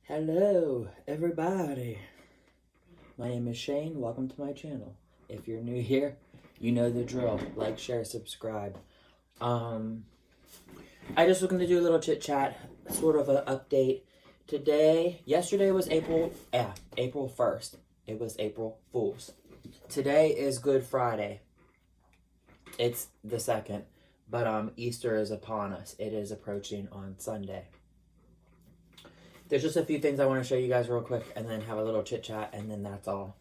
Hello, everybody. My name is Shane. Welcome to my channel. If you're new here, you know the drill. Like, share, subscribe. I just was going to do a little chit chat, sort of an update. Yesterday was April 1st. It was April Fool's. Today is Good Friday. It's the 2nd, but Easter is upon us. It is approaching on Sunday. There's just a few things I want to show you guys real quick and then have a little chit chat, and then that's all.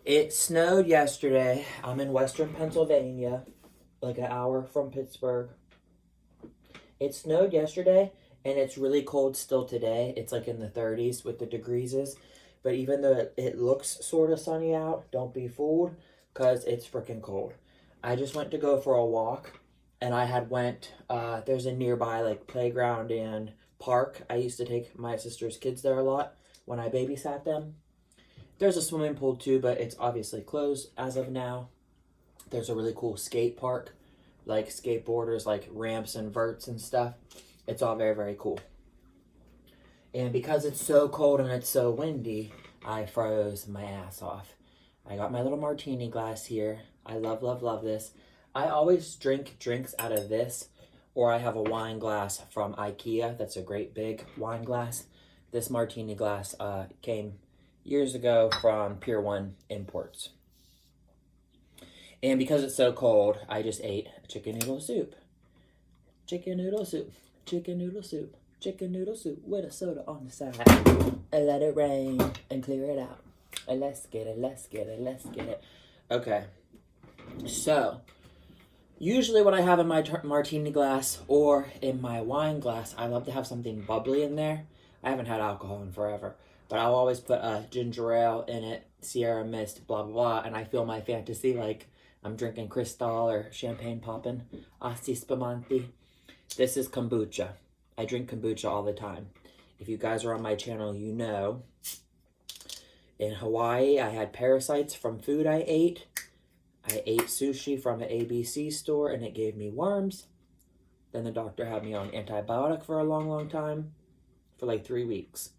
It snowed yesterday. I'm in western Pennsylvania, like an hour from Pittsburgh. It snowed yesterday, and it's really cold still today. It's like in the 30s with the degrees. But even though it looks sort of sunny out, don't be fooled, because it's freaking cold. I just went to go for a walk, and I had there's a nearby like playground and park. I used to take my sister's kids there a lot when I babysat them. There's a swimming pool too, but it's obviously closed as of now. There's a really cool skate park, like skateboarders, like ramps and verts and stuff. It's all very, very cool. And because it's so cold and it's so windy, I froze my ass off. I got my little martini glass here. I love, love, love this. I always drink drinks out of this, or I have a wine glass from IKEA. That's a great big wine glass. This martini glass came years ago from Pier 1 Imports. And because it's so cold, I just ate chicken noodle soup. Chicken noodle soup, chicken noodle soup, chicken noodle soup with a soda on the side. And let it rain and clear it out. And let's get it, let's get it, let's get it. Okay, so usually what I have in my martini glass or in my wine glass, I love to have something bubbly in there. I haven't had alcohol in forever, but I'll always put a ginger ale in it, Sierra Mist, blah, blah, blah, and I feel my fantasy like I'm drinking Cristal or champagne poppin', Asti Spumante. This is kombucha. I drink kombucha all the time. If you guys are on my channel, you know. In Hawaii, I had parasites from food I ate. I ate sushi from an ABC store and it gave me worms. Then the doctor had me on antibiotic for a long, long time, for like 3 weeks.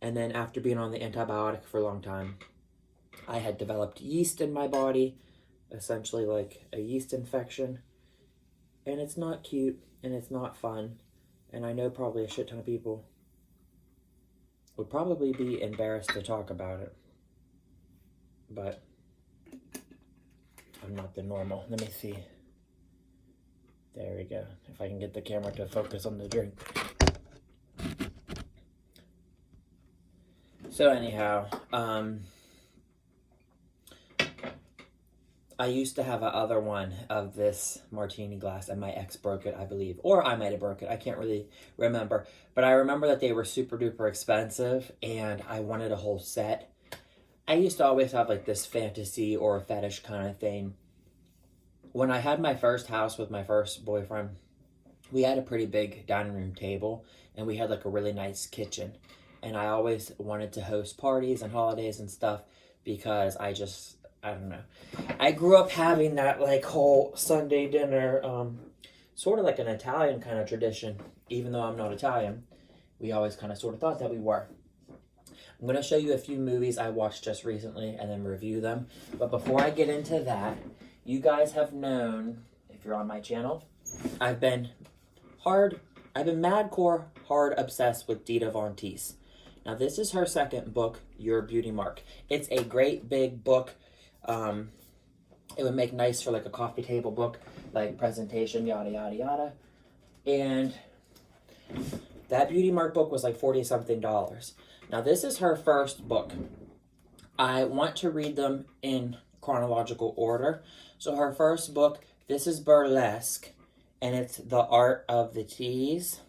And then after being on the antibiotic for a long time, I had developed yeast in my body, essentially like a yeast infection. And it's not cute and it's not fun. And I know probably a shit ton of people would probably be embarrassed to talk about it. But I'm not the normal. Let me see. There we go. If I can get the camera to focus on the drink. So anyhow, I used to have a other one of this martini glass and my ex broke it, I believe. Or I might have broke it. I can't really remember. But I remember that they were super duper expensive and I wanted a whole set. I used to always have like this fantasy or a fetish kind of thing. When I had my first house with my first boyfriend, we had a pretty big dining room table and we had like a really nice kitchen. And I always wanted to host parties and holidays and stuff because I don't know. I grew up having that like whole Sunday dinner, sort of like an Italian kind of tradition. Even though I'm not Italian, we always kind of sort of thought that we were. I'm going to show you a few movies I watched just recently and then review them. But before I get into that, you guys have known, if you're on my channel, I've been madcore hard obsessed with Dita Von Teese. Now this is her second book, Your Beauty Mark. It's a great big book. It would make nice for like a coffee table book, like presentation, yada, yada, yada. And that Beauty Mark book was like $40 something. Now this is her first book. I want to read them in chronological order. So her first book, this is Burlesque, and it's The Art of the Tease.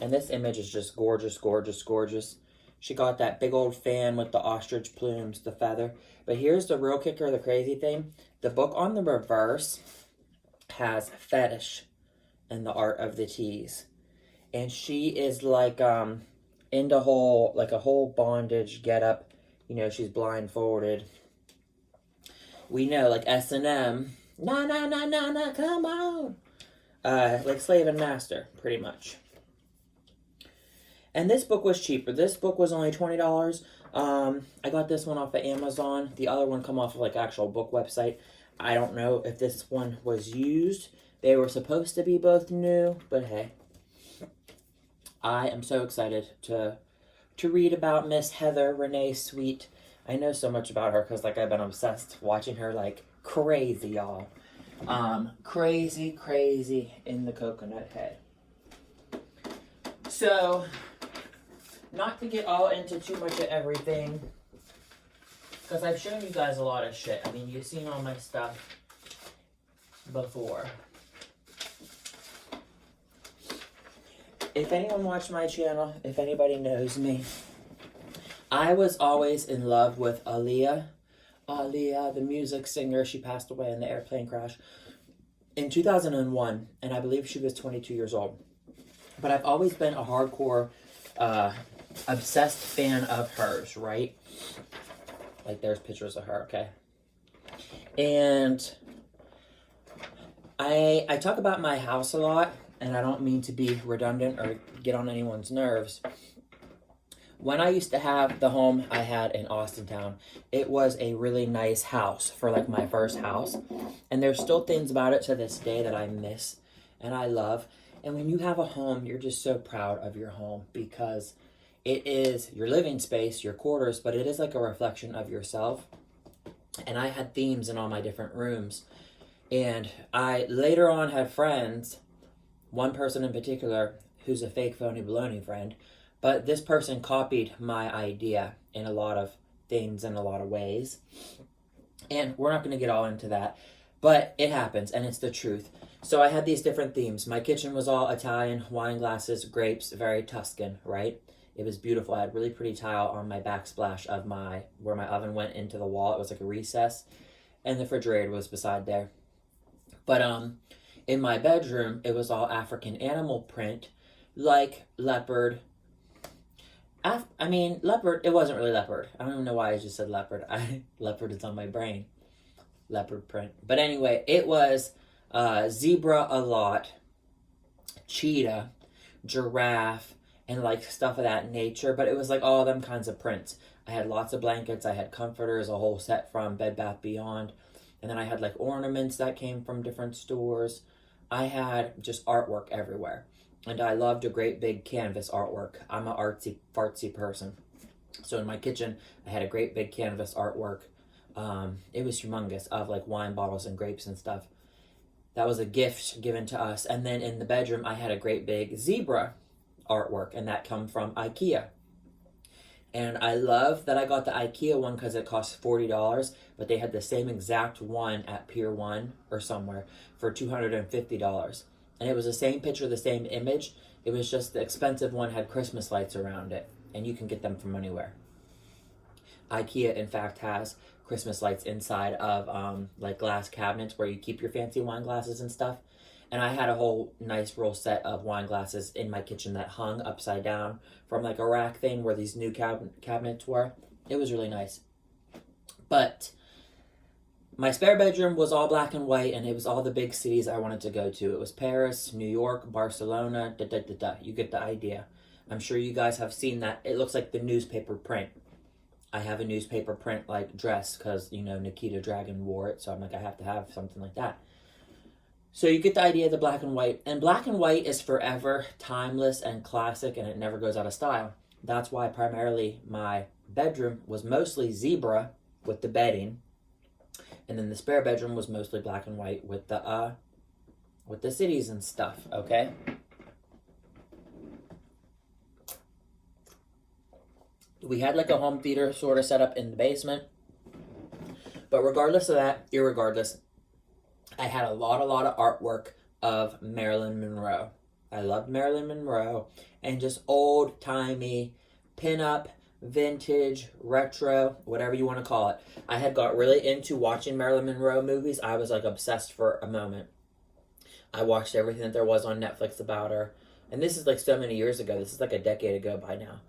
And this image is just gorgeous, gorgeous, gorgeous. She got that big old fan with the ostrich plumes, the feather. But here's the real kicker, the crazy thing. The book on the reverse has fetish and The Art of the Tease. And she is like into a whole bondage getup. You know, she's blindfolded. We know, like S&M, nah, come on. Like Slave and Master, pretty much. And this book was cheaper. This book was only $20. I got this one off of Amazon. The other one come off of like actual book website. I don't know if this one was used. They were supposed to be both new, but hey. I am so excited to read about Miss Heather Renee Sweet. I know so much about her because like I've been obsessed watching her like crazy, y'all. Crazy in the coconut head. So, not to get all into too much of everything, because I've shown you guys a lot of shit. I mean, you've seen all my stuff before. If anyone watched my channel, if anybody knows me, I was always in love with Aaliyah. Aaliyah, the music singer, she passed away in the airplane crash in 2001, and I believe she was 22 years old. But I've always been a hardcore, obsessed fan of hers, right? Like, there's pictures of her, okay? And I talk about my house a lot, and I don't mean to be redundant or get on anyone's nerves. When I used to have the home I had in Austintown, it was a really nice house for like my first house. And there's still things about it to this day that I miss and I love. And when you have a home, you're just so proud of your home because it is your living space, your quarters, but it is like a reflection of yourself. And I had themes in all my different rooms. And I later on had friends, one person in particular, who's a fake phony baloney friend, but this person copied my idea in a lot of things in a lot of ways. And we're not going to get all into that, but it happens and it's the truth. So I had these different themes. My kitchen was all Italian, wine glasses, grapes, very Tuscan, right? It was beautiful. I had really pretty tile on my backsplash of where my oven went into the wall. It was like a recess, and the refrigerator was beside there. But in my bedroom, it was all African animal print, like leopard. Leopard, it wasn't really leopard. I don't even know why I just said leopard. Leopard is on my brain. Leopard print. But anyway, it was zebra a lot, cheetah, giraffe, and like stuff of that nature. But it was like all them kinds of prints. I had lots of blankets. I had comforters, a whole set from Bed Bath Beyond. And then I had like ornaments that came from different stores. I had just artwork everywhere. And I loved a great big canvas artwork. I'm an artsy, fartsy person. So in my kitchen, I had a great big canvas artwork. It was humongous of like wine bottles and grapes and stuff. That was a gift given to us. And then in the bedroom, I had a great big zebra artwork, and that come from IKEA. And I love that I got the IKEA one because it cost $40, but they had the same exact one at Pier 1 or somewhere for $250. And it was the same picture, the same image. It was just the expensive one had Christmas lights around it, and you can get them from anywhere. IKEA, in fact, has Christmas lights inside of like glass cabinets where you keep your fancy wine glasses and stuff. And I had a whole nice roll set of wine glasses in my kitchen that hung upside down from like a rack thing where these new cabinets were. It was really nice. But my spare bedroom was all black and white, and it was all the big cities I wanted to go to. It was Paris, New York, Barcelona, You get the idea. I'm sure you guys have seen that. It looks like the newspaper print. I have a newspaper print like dress because, you know, Nikita Dragon wore it, so I'm like, I have to have something like that. So you get the idea of the black and white. And black and white is forever timeless and classic, and it never goes out of style. That's why primarily my bedroom was mostly zebra with the bedding. And then the spare bedroom was mostly black and white with the cities and stuff, okay? We had like a home theater sort of set up in the basement. But regardless of that, irregardless, I had a lot of artwork of Marilyn Monroe. I loved Marilyn Monroe and just old-timey, pin-up, vintage, retro, whatever you want to call it. I had got really into watching Marilyn Monroe movies. I was like obsessed for a moment. I watched everything that there was on Netflix about her. And this is like so many years ago. This is like a decade ago by now.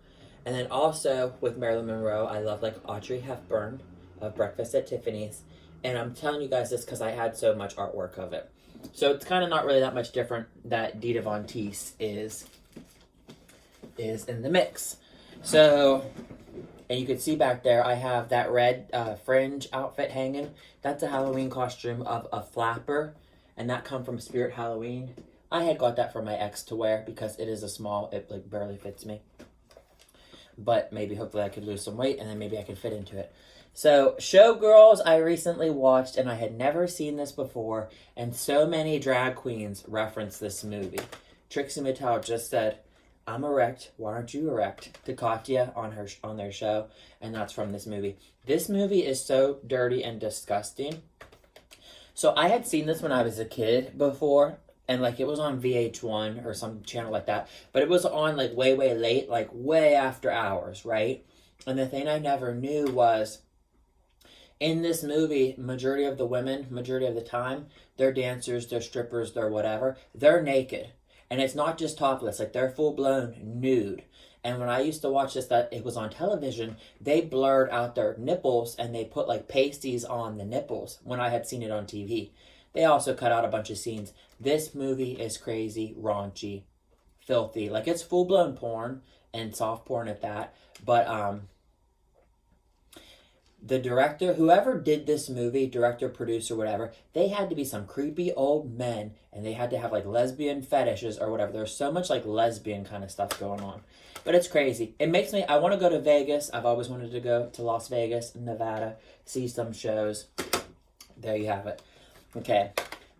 And then also with Marilyn Monroe, I love like Audrey Hepburn of Breakfast at Tiffany's. And I'm telling you guys this because I had so much artwork of it. So it's kind of not really that much different that Dita Von Teese is is in the mix. So, and you can see back there, I have that red fringe outfit hanging. That's a Halloween costume of a flapper, and that come from Spirit Halloween. I had got that for my ex to wear because it is a small, it like barely fits me. But maybe hopefully I could lose some weight and then maybe I could fit into it. So, Showgirls I recently watched, and I had never seen this before, and so many drag queens reference this movie. Trixie Mattel just said, "I'm erect, why aren't you erect?" to Katya on their show, and that's from this movie. This movie is so dirty and disgusting. So I had seen this when I was a kid before, and like it was on VH1 or some channel like that, but it was on like way late, like way after hours, right? And the thing I never knew was, in this movie, majority of the women, majority of the time, they're dancers, they're strippers, they're whatever, they're naked. And it's not just topless, like they're full-blown nude. And when I used to watch this, that it was on television, they blurred out their nipples and they put like pasties on the nipples when I had seen it on TV. They also cut out a bunch of scenes. This movie is crazy, raunchy, filthy. Like it's full-blown porn and soft porn at that. But the director, whoever did this movie, director, producer, whatever, they had to be some creepy old men, and they had to have like lesbian fetishes or whatever. There's so much like lesbian kind of stuff going on. But it's crazy. It makes me, I want to go to Vegas. I've always wanted to go to Las Vegas, Nevada, see some shows. There you have it. Okay,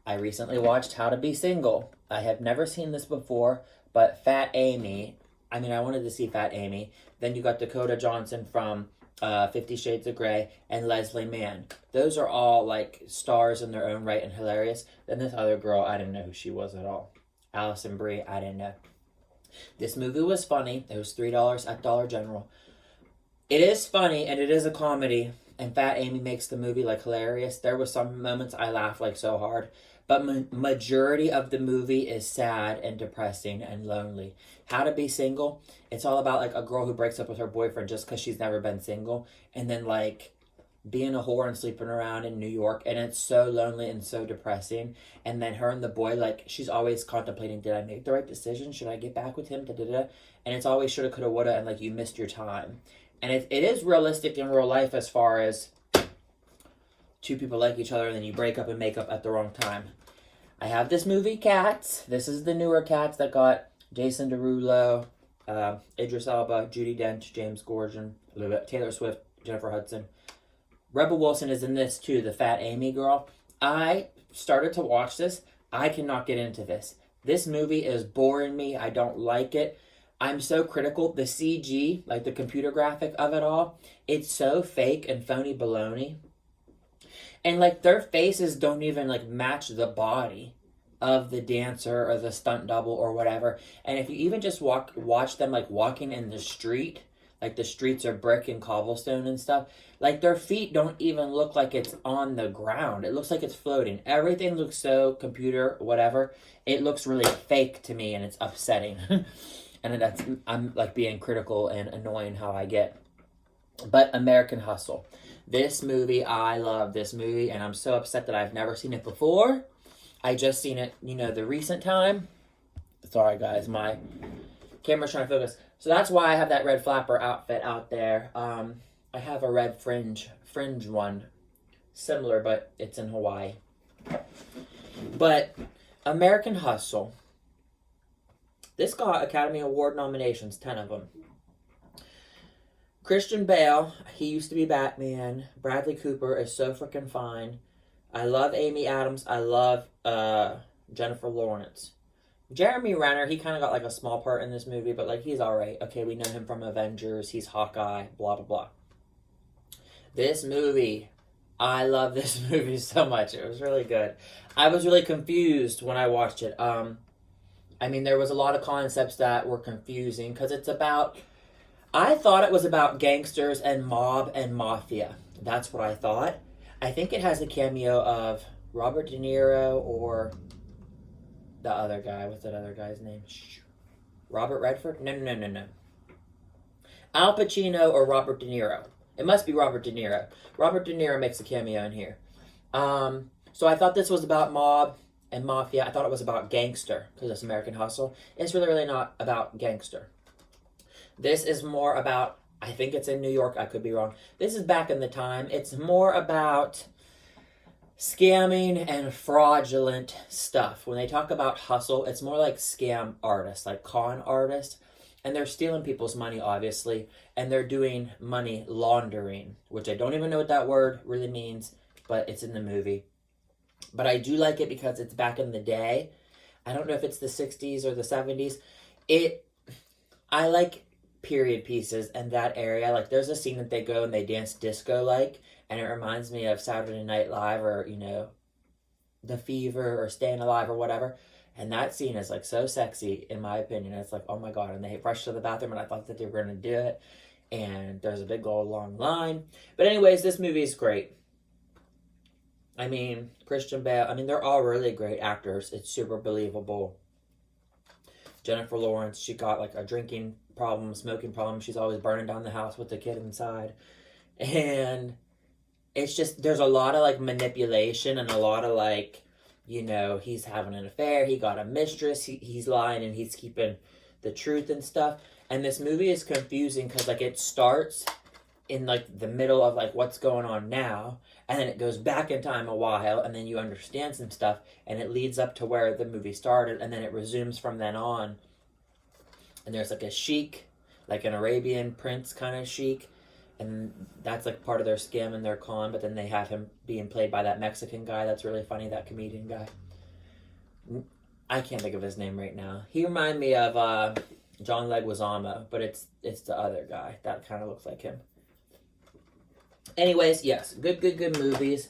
I recently watched How to Be Single. I have never seen this before, but Fat Amy, I wanted to see Fat Amy. Then you got Dakota Johnson from 50 Shades of Grey, and Leslie Mann. Those are all like stars in their own right and hilarious. Then this other girl, I didn't know who she was at all. Allison Brie, I didn't know. This movie was funny. It was $3 at Dollar General. It is funny and it is a comedy, and Fat Amy makes the movie like hilarious. There was some moments I laughed like so hard, but majority of the movie is sad and depressing and lonely. How to Be Single, it's all about like a girl who breaks up with her boyfriend just because she's never been single, and then like being a whore and sleeping around in New York, and it's so lonely and so depressing. And then her and the boy, like she's always contemplating, did I make the right decision? Should I get back with him? Da-da-da. And it's always shoulda, coulda, woulda, and like you missed your time. And it is realistic in real life as far as two people like each other and then you break up and make up at the wrong time. I have this movie, Cats. This is the newer Cats that got Jason Derulo, Idris Elba, Judi Dench, James Corden, Taylor Swift, Jennifer Hudson. Rebel Wilson is in this too, the Fat Amy girl. I started to watch this. I cannot get into this. This movie is boring me. I don't like it. I'm so critical. The CG, like the computer graphic of it all, it's so fake and phony baloney. And like their faces don't even like match the body of the dancer or the stunt double or whatever. And if you even just watch them like walking in the street, like the streets are brick and cobblestone and stuff, like their feet don't even look like it's on the ground. It looks like it's floating. Everything looks so computer, whatever. It looks really fake to me and it's upsetting. And I'm like being critical and annoying how I get. But American Hustle. This movie, I love this movie, and I'm so upset that I've never seen it before. I just seen it, the recent time. Sorry, guys, my camera's trying to focus. So that's why I have that red flapper outfit out there. I have a red fringe one, similar, but it's in Hawaii. But American Hustle. This got Academy Award nominations, 10 of them. Christian Bale, he used to be Batman. Bradley Cooper is so freaking fine. I love Amy Adams. I love Jennifer Lawrence. Jeremy Renner, he kind of got like a small part in this movie, but like he's alright. Okay, we know him from Avengers. He's Hawkeye, blah, blah, blah. This movie, I love this movie so much. It was really good. I was really confused when I watched it. There was a lot of concepts that were confusing because it's about... I thought it was about gangsters and mob and mafia. That's what I thought. I think it has a cameo of Robert De Niro or the other guy. What's that other guy's name? Robert Redford? No. Al Pacino or Robert De Niro. It must be Robert De Niro. Robert De Niro makes a cameo in here. So I thought this was about mob and mafia. I thought it was about gangster because it's American Hustle. It's really not about gangster. This is more about, I think it's in New York, I could be wrong. This is back in the time. It's more about scamming and fraudulent stuff. When they talk about hustle, it's more like scam artists, like con artists. And they're stealing people's money, obviously. And they're doing money laundering, which I don't even know what that word really means, but it's in the movie. But I do like it because it's back in the day. I don't know if it's the 60s or the 70s. I like period pieces and that area. Like, there's a scene that they go and they dance disco like, and it reminds me of Saturday Night Live, or, you know, The Fever or Staying Alive or whatever. And that scene is like so sexy, in my opinion. It's like, oh my god. And they rush to the bathroom, and I thought that they were going to do it. And there's a big old long line. But anyways, this movie is great. I mean, Christian Bale, I mean, they're all really great actors. It's super believable. Jennifer Lawrence, she got like a drinking problem, smoking problem. She's always burning down the house with the kid inside. And it's just, there's a lot of like manipulation and a lot of like, you know, he's having an affair, he got a mistress, he's lying and he's keeping the truth and stuff. And this movie is confusing because like it starts in like the middle of like what's going on now, and then it goes back in time a while, and then you understand some stuff, and it leads up to where the movie started, and then it resumes from then on. And there's like a sheik, like an Arabian prince kind of sheik, and that's like part of their scam and their con. But then they have him being played by that Mexican guy that's really funny, that comedian guy. I can't think of his name right now. He reminded me of John Leguizamo, but it's the other guy that kind of looks like him. Anyways, yes, good movies.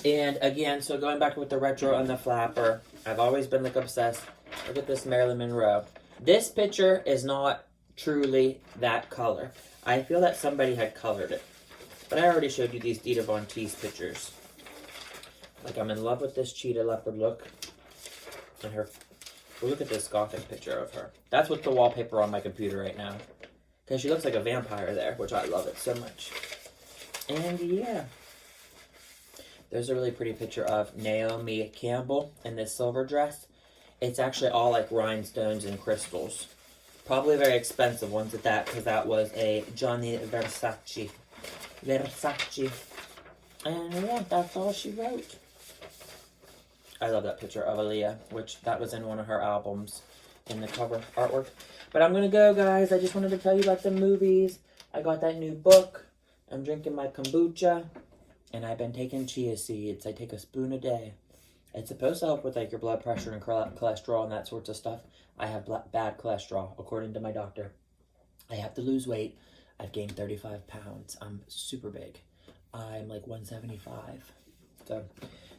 And again, so going back with the retro and the flapper, I've always been like obsessed. Look at this Marilyn Monroe. This picture is not truly that color. I feel that somebody had colored it. But I already showed you these Dita Von Teese pictures. Like, I'm in love with this cheetah leopard look. And her, well, look at this gothic picture of her. That's what's the wallpaper on my computer right now. Because she looks like a vampire there, which I love it so much. And yeah, there's a really pretty picture of Naomi Campbell in this silver dress. It's actually all like rhinestones and crystals. Probably very expensive ones at that, because that was a Gianni Versace. And yeah, that's all she wrote. I love that picture of Aaliyah, which that was in one of her albums in the cover artwork. But I'm going to go, guys. I just wanted to tell you about the movies. I got that new book. I'm drinking my kombucha, and I've been taking chia seeds. I take a spoon a day. It's supposed to help with like your blood pressure and cholesterol and that sorts of stuff. I have bad cholesterol, according to my doctor. I have to lose weight. I've gained 35 pounds. I'm super big. I'm like 175. So,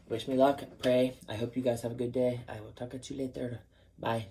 wish me luck. Pray. I hope you guys have a good day. I will talk to you later. Bye.